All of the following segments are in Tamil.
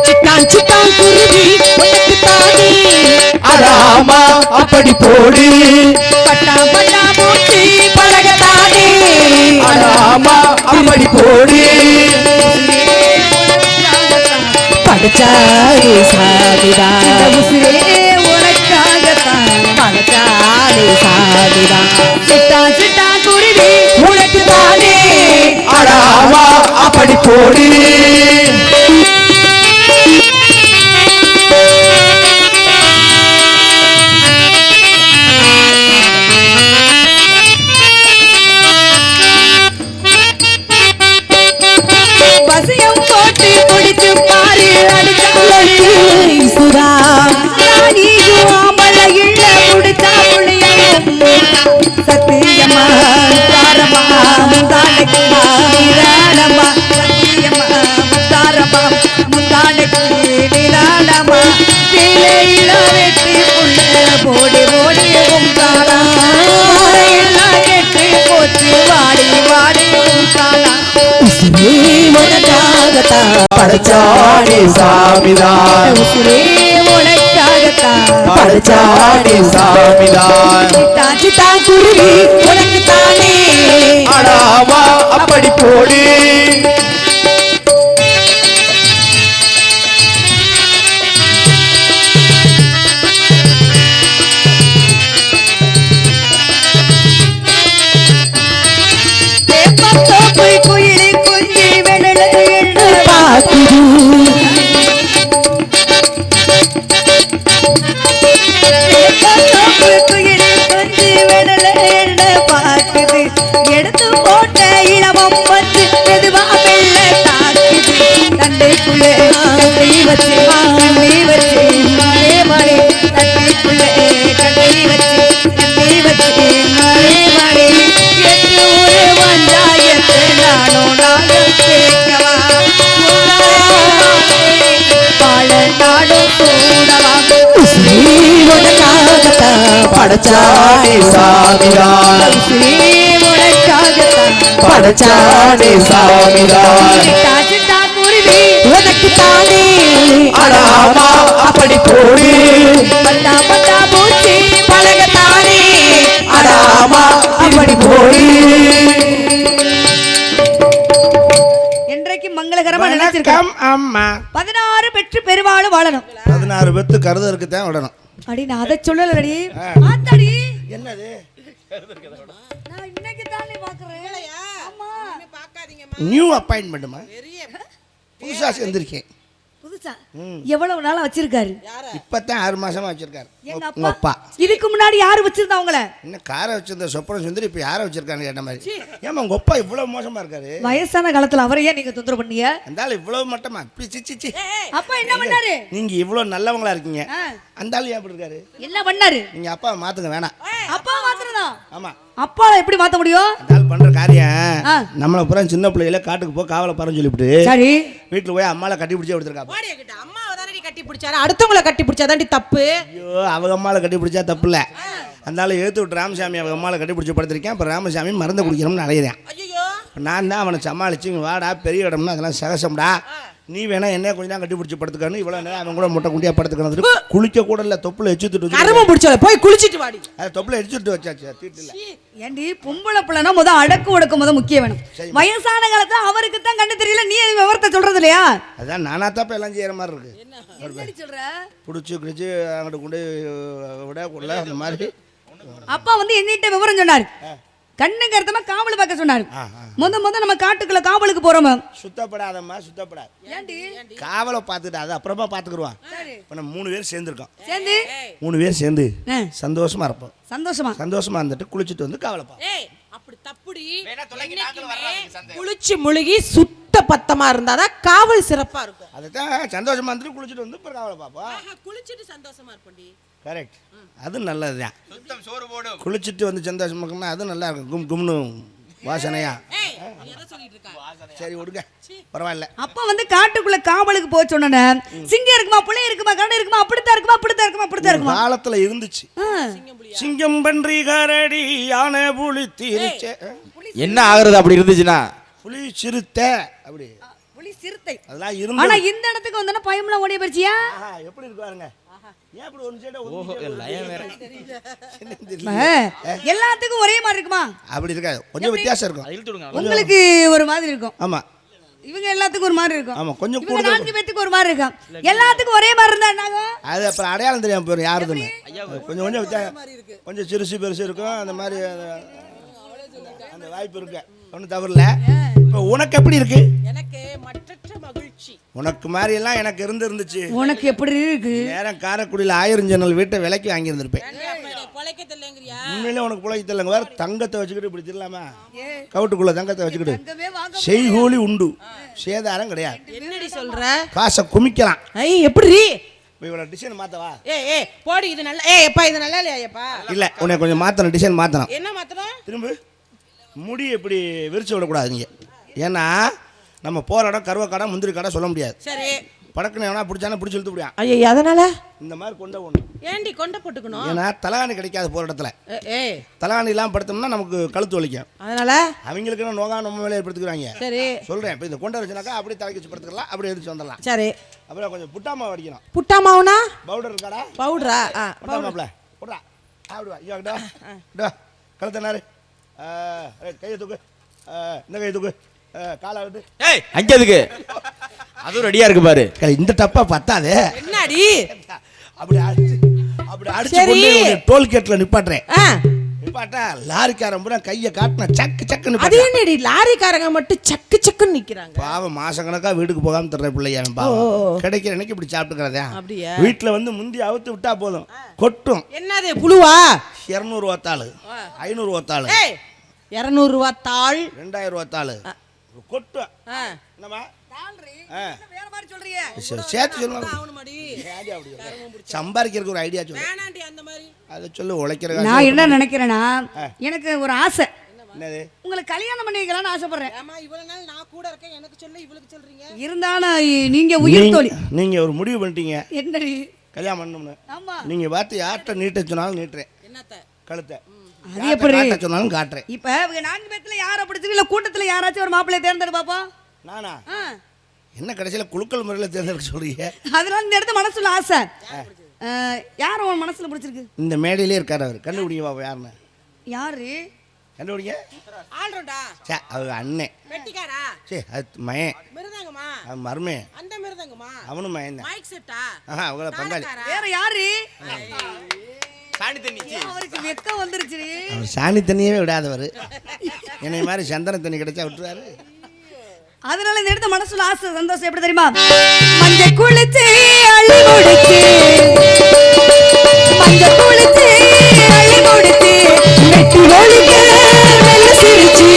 சிட்டான் சிட்டான் குருவி உனக்கு தானே அடாமா அப்படி போடு பட்டா பட்டா பூச்சி பழகத்தானே அடாமா அப்படி போடு படைச்சாரே சாதிதான் உசிரே உனக்காகத்தான் படைச்சாரே சாதிதான் சிட்டான் சிட்டான் குருவி உனக்கு தானே அடாமா அப்படி போடு பசியம் போட்டு குடிச்சு பாரு அடிச்சாலே சுதா நீயும் ஆம்பள இல்ல குடிச்சா புளியும் சத்தியமா தாரமா முந்தானைக்கு நிராளமா சத்தியமா தாரமா முந்தானைக்கு நிராளமா வேலையில வெட்டி புள்ள போடி போடி உங்காலா எல்லாம் கெட்டு போச்சு வாடி வாடி உங்காலா படைச்சானே சாமிதான் உசிரே உனக்காகத்தான் படைச்சானே சாமிதான் சிட்டான் சிட்டான் குருவி உனக்கு தானே அடாமா அப்படி போடு தோப்பு குயிலி குஞ்சி வெள்ளல எண்ணு பாக்குது தோப்பு குயிலி குஞ்சி வெள்ளல எண்ணு பாக்குது எடுத்து போட்ட இளவம் வந்து மெதுவா வெள்ள தாக்குது தண்டைக்குள்ளே கட்டி வச்சு கண்ணி வச்சு மழை மழை தண்டைக்குள்ளே கட்டி வச்சு கண்ணி வச்சு மழை மழை எட்டு ஒரு வந்தாயத்து நானும் நாளும் கேட்கவா பாழ நாடும் கூடவா படைச்சானே சாமிதான் படைச்சானே சாமிதான் குருவி உனக்கு தானே அடாமா அப்படி போடு பட்டா பட்டா பூச்சி பழகத்தானே அடாமா அப்படி போடு என்றைக்கு மங்களகரமா நினைச்சிருக்கேன் அம்மா 16 பெற்று பெருவாளும் வாழணும் 16 பெத்து கருதருக்கு தான் விடணும் அடி நான் அதை சொல்லலடி ஆத்தாடி என்னது நான் இன்னைக்கு தானே பாக்குறேன் ஆமா நியூ அப்பாயின்மெண்ட்மா புதுசா சேர்ந்திருக்கேன் புதுசா எவ்வளவு நாளா வச்சிருக்காரு இப்பதான் 6 மாசமா வச்சிருக்காரு எங்க உங்க அப்பா இதுக்கு முன்னாடி யாரு வச்சிருந்தா உங்கள என்ன காரை வச்சிருந்த சொப்பன சுந்தரி இப்ப யாரை வச்சிருக்கான்னு கேட்ட மாதிரி ஏமா உங்க அப்பா இவ்வளவு மோசமா இருக்காரு வயசான காலத்துல அவரையே நீங்க தொந்தரவு பண்ணீங்க அந்த இவ்வளவு மட்டமா இப்படி சிச்சி அப்பா என்ன பண்ணாரு நீங்க இவ்வளவு நல்லவங்களா இருக்கீங்க அந்த ஆளு ஏன் அப்படி இருக்காரு என்ன பண்ணாரு நீங்க அப்பா மாத்துங்க வேணாம் அப்பா மாத்திரதா ஆமா அப்பா எப்படி மாத்த முடியும் அந்த ஆள் பண்ற காரியம் நம்மள பூரா சின்ன பிள்ளையில காட்டுக்கு போ காவல பாருன்னு சொல்லிவிட்டு சரி வீட்டுல போய் அம்மால கட்டி பிடிச்சி எடுத்துருக்கா அம்மாவை தானே கட்டி பிடிச்சாரு அடுத்தவங்கள கட்டி பிடிச்சாதாண்டி தப்பு ஐயோ அவங்க அம்மால கட்டி பிடிச்சா தப்பு இல்ல அந்த ஆளு எழுத்து விட்டு ராமசாமி அவங்க அம்மால கட்டி பிடிச்சி படுத்திருக்கேன் அப்ப ராமசாமி மருந்து குடிக்கணும்னு அலையிறேன் நான் தான் அவனை சமாளிச்சு வாடா பெரிய இடம்னா அதெல்லாம் சகசம்டா நீ வேணா என்ன கொஞ்ச நேரம் கட்டி பிடிச்சி படுத்துக்கணும் இவ்வளவு நேரம் அவன் கூட முட்டை குண்டியா படுத்துக்கணும் குளிக்க கூட இல்ல தொப்புல எச்சுட்டு கருமம் பிடிச்சல போய் குளிச்சிட்டு வாடி அது தொப்புல எச்சுட்டு வச்சாச்சு தீட்டு இல்ல ஏண்டி பொம்பளை பிள்ளைனா முத அடக்கு ஒடுக்கு முத முக்கியம் வேணும் வயசான காலத்துல அவருக்கு தான் கண்டு தெரியல நீ விவரத்தை சொல்றது இல்லையா அதான் நானா தான் எல்லாம் செய்யற மாதிரி இருக்கு என்ன சொல்ற பிடிச்சி கிடிச்சு அங்கிட்டு கொண்டு விட கொள்ள அந்த மாதிரி அப்பா வந்து என்னிட்ட விவரம் சொன்னாரு கண்ணு கருத்தமா காவல் பார்க்க சொன்னாரு முத நம்ம காட்டுக்குள்ள காவலுக்கு போறோம் சுத்தப்படாதம்மா சுத்தப்படாது காவலை பார்த்துட்டு அது அப்புறமா பார்த்துக்குருவான் இப்போ நம்ம 3 பேர் சேர்ந்துருக்கோம் 3 பேர் சேர்ந்து சந்தோஷமா இருப்போம் சந்தோஷமா இருந்துட்டு குளிச்சுட்டு வந்து காவலை பார்ப்போம் அப்படி தப்புடி குளிச்சு முழுகி சுத்த பத்தமா இருந்தாதான் காவல் சிறப்பா இருக்கும் அதுதான் சந்தோஷமா இருந்துட்டு குளிச்சுட்டு வந்து காவலை பார்ப்போம் குளிச்சுட்டு சந்தோஷமா இருப்போண்டி கரெக்ட் அது நல்லதுதான் குளிச்சுட்டு வந்து சந்தோஷமா இருக்குன்னா அது நல்லா இருக்கும் கும் கும்னு வாசனையா சரி விடுங்க பரவாயில்ல அப்ப வந்து காட்டுக்குள்ள காவலுக்கு போக சொன்ன சிங்கம் இருக்குமா புலி இருக்குமா கரடி இருக்குமா அப்படித்தான் இருக்குமா காலத்துல இருந்துச்சு சிங்கம் பன்றி கரடி யானை புலி தீரிச்ச என்ன ஆகுறது அப்படி இருந்துச்சுன்னா புலி சிறுத்தை அப்படி சிறுத்தை. அதெல்லாம் இருந்து ஆனா இந்த இடத்துக்கு வந்தா பயம்லாம் ஓடி போயிடுச்சியா? எப்படி இருக்கு பாருங்க. ஏன் இப்படி ஒரு சைடு லயம் வேற எல்லாத்துக்கும் ஒரே மாதிரி இருக்குமா? அப்படி இருக்காது, கொஞ்சம் வித்தியாசம் இருக்கும். இழுத்துடுங்க. உங்களுக்கு ஒரு மாதிரி இருக்கும். ஆமா இவங்க எல்லாத்துக்கும் ஒரு மாதிரி இருக்கும். ஆமா கொஞ்சம் இவங்க கூடுதல் 4 பேத்துக்கு ஒரு மாதிரி இருக்கும். எல்லாத்துக்கும் ஒரே மாதிரி இருந்தா என்னங்க? அது அப்புறம் அடையாளம் தெரியாம போயிடும் யாருதுன்னு. கொஞ்சம் கொஞ்சம் வித்தியாசம், கொஞ்சம் சிறுசு பெருசு இருக்கும். அந்த மாதிரி அந்த வாய்ப்பு இருக்கு, ஒன்றும் தவறு இல்லை. இப்போ உனக்கு எப்படி இருக்கு? எனக்கு மற்றற்ற மகிழ்ச்சி. உனக்கு மாதிரி எல்லாம் எனக்கு இருந்துச்சு. உனக்கு எப்படி இருக்கு? நேரம் காரைக்குடியில் 1000 ஜன்னல் வீட்டை விலைக்கு வாங்கியிருந்திருப்பேன். உண்மையிலே உனக்கு பிழைக்க தெரியலங்க. வேற தங்கத்தை வச்சுக்கிட்டு இப்படி தெரியலாமா? கவுட்டுக்குள்ள தங்கத்தை வச்சுக்கிட்டு செய்கூலி உண்டு, சேதாரம் கிடையாது. என்னடி சொல்ற? காசை குமிக்கலாம். ஐ எப்படி இவ்வளோ டிசைன் மாத்தவா? போடி, இது நல்லா. எப்பா இது நல்லா இல்லையாப்பா? இல்லை, உன்னை கொஞ்சம் மாற்றணும், டிசைன் மாற்றணும். என்ன மாத்தணும்? திரும்ப முடி எப்படி விரிச்சு விடக்கூடாதுங்க. ஏன்னா நம்ம போகிற இடம் கருவ கடை முந்திரி கடை சொல்ல முடியாது. சரி, படக்குன்னு எவனா பிடிச்சானே பிடிச்சி இழுத்து முடியாது. ஐயா அதனால இந்த மாதிரி கொண்ட ஒன்று. ஏண்டி கொண்ட போட்டுக்கணும்? ஏன்னா தலகாணி கிடைக்காது போகிற இடத்துல. தலகாணி எல்லாம் படுத்தோம்னா நமக்கு கழுத்து வலிக்கும். அதனால அவங்களுக்கு நோகா நம்ம மேலே ஏற்படுத்திக்கிறாங்க. சரி சொல்கிறேன், இப்போ இந்த கொண்ட வச்சுனாக்கா அப்படியே தலைக்கு வச்சு படுத்துக்கலாம், அப்படியே எடுத்து வந்துடலாம். சரி, அப்புறம் கொஞ்சம் புட்டாமா வடிக்கணும். புட்டாமாவுனா பவுடர் இருக்காடா? பவுடரா? புட்டாமாப்ல போடுறா. அப்படி வா, இங்கே கழுத்தனாரு கையை தூக்கு, இந்த கையை தூக்கு, காலை விட்டு. ஏய் அங்க எதுக்கு? அதுவும் ரெடியா இருக்கு பாரு. இந்த டப்பா பத்தாது. என்னடி அப்படி அடிச்சு கொண்டு டோல்கேட்ல நிப்பாட்டுறேன். நிப்பாட்டா லாரிக்காரன் பூரா கையை காட்டின சக்கு சக்குன்னு. அது என்னடி லாரிக்காரங்க மட்டும் சக்கு சக்குன்னு நிக்கிறாங்க? பாவம் மாசம் கணக்கா வீட்டுக்கு போகாம தர்ற பிள்ளையா பாவம். கிடைக்கிற அன்னைக்கு இப்படி சாப்பிட்டுக்கிறதா? அப்படியே வீட்டுல வந்து முந்தி அவுத்து விட்டா போதும், கொட்டும். என்னது புழுவா? 200 ரூபா தாள், 500 ரூபா தாள், 200 ரூபா தாள், 2000 ரூபா தாள் கொட்டும். என்னமா வேற மாதிரி சொல்றீங்க? சேர்த்து சொல்லுவாங்க. சம்பாதிக்கிறதுக்கு ஒரு ஐடியா சொல்லு. அதை சொல்லு, உழைக்கிற. நான் என்ன நினைக்கிறேன்னா, எனக்கு ஒரு ஆசை. என்னது? உங்களுக்கு கல்யாணம் பண்ணி வைக்கலாம்னு ஆசைப்படுறேன். நான் கூட இருக்கேன், எனக்கு சொல்ல இவளுக்கு சொல்றீங்க. இருந்தாலும் நீங்க உயிர் தோழி. நீங்க ஒரு முடிவு பண்ணிட்டீங்க என்னடி? கல்யாணம் பண்ணணும்னு. ஆமா, நீங்க பார்த்து யார்கிட்ட நீட்ட சொன்னாலும் நீட்டுறேன். என்னத்த கழுத்தை அது எப்படி காட்ட சொன்னாலும் காட்டுறேன். இப்ப 4 பேத்துல யாரை பிடிச்சிருக்கு? இல்ல கூட்டத்துல யாராச்சும் ஒரு மாப்பிள்ளைய தேர்ந்தெடு பாப்பா. நானா? என்ன கடைசியில் குலுக்கல் முறையில் தேர்ந்தெடுக்க சொல்றீங்க? அதனால இந்த இடத்து மனசுல ஆசை. யார் உன் மனசுல பிடிச்சிருக்கு? இந்த மேடையிலே இருக்காரு அவர். கண்டுபிடிங்க பாப்பா யாருன்னு. யாரு? கண்டுபிடிங்க. ஆல்ரவுண்டா? சே, அவர் அண்ணே. வெட்டிக்காரா? சே, அது மயன். மிருதங்கமா? அவன் மருமே. அந்த மிருதங்கமா? அவனும் மயன் தான். மைக் செட்டா? அவங்கள பங்காளி. வேற யாரு? சாணி தண்ணி. அவருக்கு வெக்கம் வந்துருச்சு. அவர் சாணி தண்ணியே விடாதவர். என்னை மாதிரி சந்தன தண்ணி கிடைச்சா விட்டுறாரு. அதனால இந்த இடத்த மனசுல ஆசை, சந்தோஷம். எப்படி தெரியுமா? மஞ்சள் குளிச்சு அள்ளி முடிச்சு, மஞ்சள் குளிச்சு அள்ளி முடிச்சு, வெட்டி ஒழிக்க மெல்ல சிரிச்சு,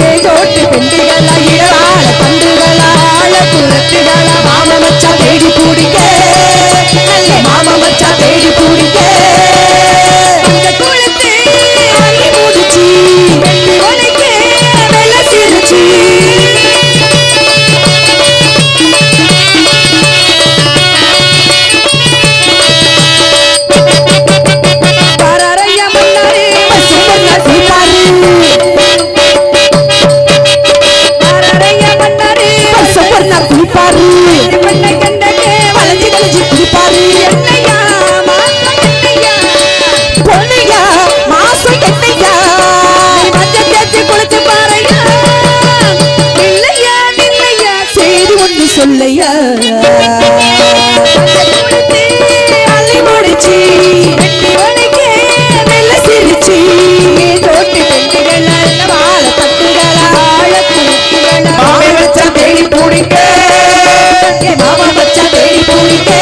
ஏகோட்டு பெண்டுகளா இரவாள பண்டுகளா புறத்துகளா மாமா மச்சா தேடி பிடிக்க, மாமா மச்சா தேடி பிடிக்க, மஞ்சள் குளிச்சு அள்ளி முடிச்சு, வெட்டி ஒழிக்க மெல்ல சிரிச்சு. சொல்லையா அள்ளி முடிச்சு, வெட்டி ஒழிக்க மெல்ல சிரிச்சு, தோட்டு பெண்டுகள் நல்ல வாழ தட்டுகளா குழுக்குகளா மாமை வச்சா தேடி பிடிக்க, மாமா வச்சா தேடி பிடிக்க.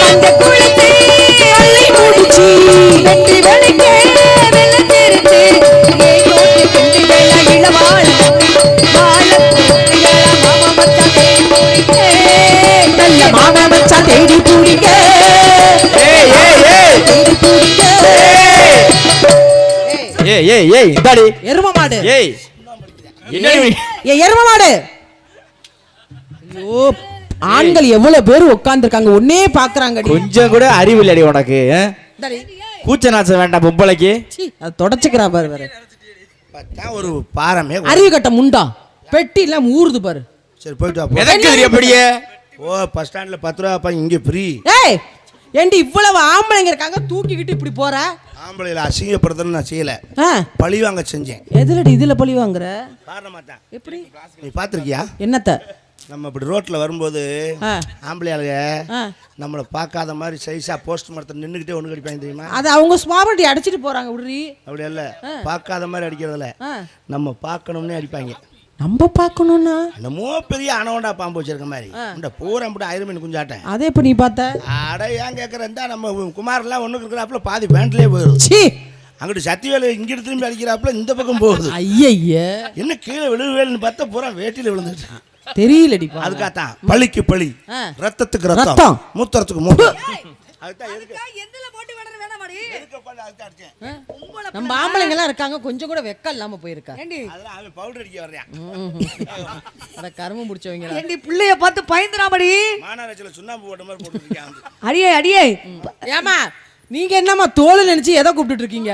அந்த குளத்தை அள்ளி முடிச்சு, வெட்டி வெளிக்க வெள்ள தெரிச்சு, ஏகோட்டு பெண்டுகளா என் மாமன் மச்சான் தேடி பூடிங்க ஏய் ஏய் ஏய் தேடி பூடிங்க ஏய் ஏய் ஏய் இந்தாடி எரும மாடு ஏய் என்ன ஏ எரும மாடு ஐயோ ஆண்கள் எவ்வளவு பேர் உட்கார்ந்துருக்காங்க ஒன்னே பாக்குறாங்க கொஞ்சம் கூட அறிவு இல்லடி உனக்கு கூச்ச நாச்சம் வேண்டாம் பொம்பளைக்கு அது தொடச்சுக்கிறா பாரு வேற பார்த்தா ஒரு பாரமே அறிவு கட்ட முண்டா பெட்டி இல்லாம ஊறுது பாரு சரி போயிட்டு வா போ. எதற்கு இது அப்படியே ஓ பஸ் ஸ்டாண்ட்ல 10 ரூபா இங்க ஃப்ரீ ஏய் ஏண்டி இவ்வளவு ஆம்பளைங்க இருக்காங்க தூக்கிக்கிட்டு இப்படி போற ஆம்பளையில அசிங்கப்படுத்துன்னு நான் செய்யல பழி வாங்க செஞ்சேன் எதுலடி இதுல பழி வாங்குற காரணமா தான் எப்படி நீ பாத்திருக்கியா என்னத்த நம்ம இப்படி ரோட்ல வரும்போது ஆம்பளையாளுங்க நம்மளை பார்க்காத மாதிரி சைஸா போஸ்ட் மரத்தை நின்றுக்கிட்டே ஒன்று கடிப்பாங்க தெரியுமா அது அவங்க ஸ்வாபடி அடிச்சிட்டு போறாங்க விடுறி அப்படி இல்ல பார்க்காத மாதிரி அடிக்கிறதுல நம்ம பார்க்கணும்னே அடிப்பாங்க நம்ம பார்க்கணும்னா என்னமோ பெரிய அனவண்டா பாம்பு வச்சிருக்க மாதிரி இந்த பூரா போட்டு ஐரமீன் குஞ்சாட்டேன் அதே இப்ப நீ பார்த்த அட ஏன் கேட்குறேன் நம்ம குமாரெல்லாம் ஒன்றுக்கு இருக்கிறாப்புல பாதி பேண்ட்லேயே போயிடுது சீ அங்கிட்டு சத்திவேலு இங்கிட்டு திரும்பி அடிக்கிறாப்புல இந்த பக்கம் போகுது ஐய என்ன கீழே விழுவேலுன்னு பார்த்தா பூரா வேட்டியில் விழுந்துட்டு தெரியலடி அதுக்காகத்தான் பழிக்கு பழி ரத்தத்துக்கு ரத்தம். ரத்தம் மூத்தறதுக்கு மூத்தம் அதுதான் எதுக்கு எந்தல போட்டு விடுற வேணாமாடி அதுதான் அடிச்சேன். நம்ம ஆம்பளைங்க எல்லாம் இருக்காங்க கொஞ்சம் கூட வெக்கம் இல்லாம போயிருக்கா ஏண்டி அதெல்லாம் அவன் பவுடர் அடிக்க வர்றான் அத கருமம் முடிச்சவங்க ஏண்டி பிள்ளைய பார்த்து பயந்துராமடி மாநகராட்சியில் சுண்ணாம்பு போட்ட மாதிரி போட்டுருக்கான் அடியே அடியே ஏமா நீங்க என்னம்மா தோல் நினைச்சு எதை கூப்பிட்டு இருக்கீங்க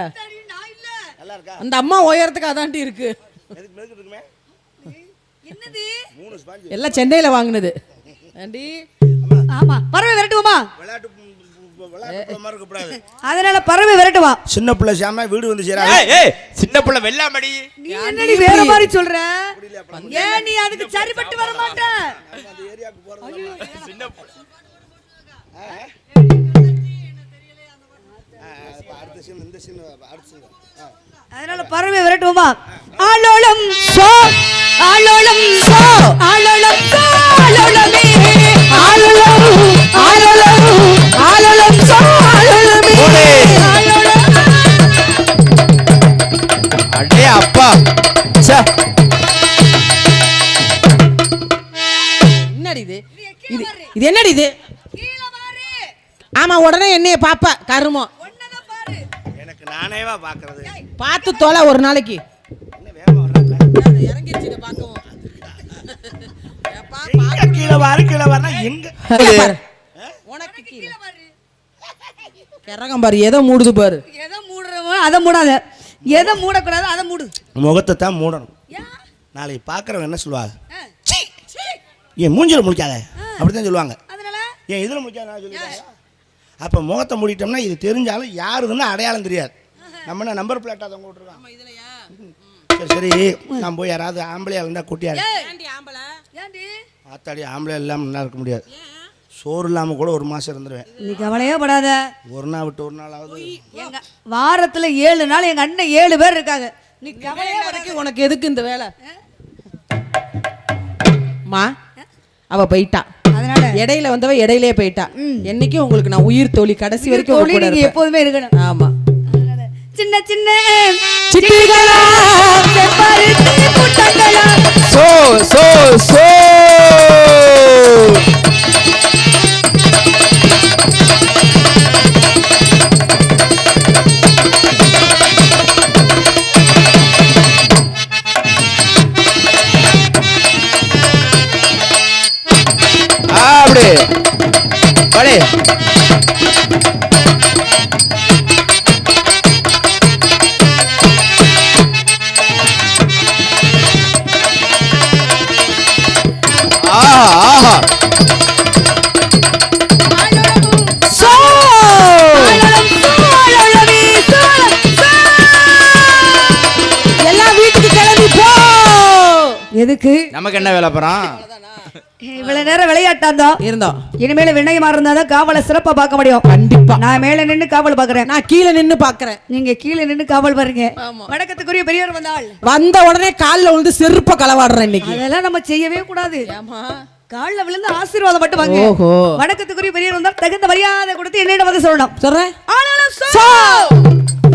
நல்லா இருக்கா அந்த அம்மா உயரத்துக்கு அதாண்டி இருக்கு எதுக்கு மெதுக்கு இருக்குமே என்னது 3 ஸ்பாஞ்சு எல்லாம் சென்னையில வாங்குனது ஆண்டி ஆமா பறவை விரட்டுவோமா விளையாட்டு மாதிரி இருக்கக்கூடாது அதனால பறவை விரட்டுவா சின்ன பிள்ளை சாம வீடு வந்து சேரா ஏய் ஏய் சின்ன புள்ள வெள்ளாமடி நீ என்னடி வேற மாதிரி சொல்ற ஏன் நீ அதுக்கு சரிப்பட்டு வர மாட்ட அந்த ஏரியாவுக்கு போறது சின்ன புள்ள அடுத்த சீன் இந்த சீன் அடுத்த சீன் அதனால பறவை விரட்டுவோமா ஆலோலம் சோ ஆலோலம் சோ ஆலோலம் சோ ஆலோலமே ஆலோலம் ஆலோலம் ஆலோலம் சோ ஆலோலமே அடே அப்பா ச்சே என்னடி இது இது இது என்னடி இது ஆமா உடனே என்னைய பாப்ப கருமம் எனக்கு நானேவா பாக்குறது பார்த்து தொலை ஒரு நாளைக்கு என்ன வேகமா வர்றாங்க இறங்கிடுச்சு பாக்கவும் கீழே வரனா எங்க உனக்கு கீழே கிறகம் பாரு எதை மூடுது பாரு எதை மூடுறவோ அதை மூடாத எதை மூடக்கூடாது அதை மூடு முகத்தை தான் மூடணும் நாளைக்கு பார்க்குறவங்க என்ன சொல்லுவாங்க ஏன் மூஞ்சில முடிக்காத அப்படித்தான் சொல்லுவாங்க அதனால ஏன் இதில் முடிக்காத நான் சொல்லிடுறேன் அப்போ முகத்தை மூடிட்டோம்னா இது தெரிஞ்சாலும் யாருன்னு அடையாளம் தெரியாது நம்ம என்ன நம்பர் பிளேட்டாக தான் போட்டுருக்கோம் சரி சரி நான் போய் யாராவது ஆம்பளையா இருந்தால் கூட்டியாரு ஆத்தாடி ஆம்பளை இல்லாமல் நல்லா இருக்க முடியாது சோறு இல்லாமல் கூட ஒரு மாதம் இருந்துருவேன் நீ கவலையே படாத ஒரு நாள் விட்டு ஒரு நாள் ஆகுது எங்க வாரத்துல 7 நாள் எங்க அண்ணன் 7 பேர் இருக்காங்க நீ கவலையே வரைக்கும் உனக்கு எதுக்கு இந்த வேலை மா அவ போயிட்டா அதனால இடையில வந்தவ இடையிலே போயிட்டா என்னைக்கும் உங்களுக்கு நான் உயிர் தோழி கடைசி வரைக்கும் உங்க கூட நீங்க இருப்பேன். எப்போதுமே இருக்கணும் ஆமா சின்ன சின்ன சிட்டிகளா செம்பருத்தி புட்டங்களா சோ சோ சோ அப்படி படி ஆஹா ஆஹா சோ ஆலலம் சோ ஆலலமே சோ எல்லாம் வீட்டுக்கு கிளம்பி போ எதுக்கு நமக்கு என்ன வேலை அப்புறம் இவ்வளவு நேரம் விளையாட்டாந்தோம் இருந்தோம் இனிமேல விண்ணயமா இருந்தாதான் காவலை சிறப்பா பார்க்க முடியும் கண்டிப்பா நான் மேல நின்னு காவல் பாக்குறேன் நான் கீழே நின்னு பாக்குறேன் நீங்க கீழே நின்னு காவல் பாருங்க ஆமா. வணக்கத்துக்குரிய பெரியவர் வந்தாள் வந்த உடனே கால்ல விழுந்து செருப்ப களவாடுறேன் இன்னைக்கு அதெல்லாம் நம்ம செய்யவே கூடாது ஆமா கால்ல விழுந்து ஆசீர்வாதம் மட்டும் வாங்க ஓஹோ வணக்கத்துக்குரிய பெரியவர் வந்தால் தகுந்த மரியாதை கொடுத்து என்னிடம் வந்து சொல்லணும் சொல்றேன் ஆனாலும் சோ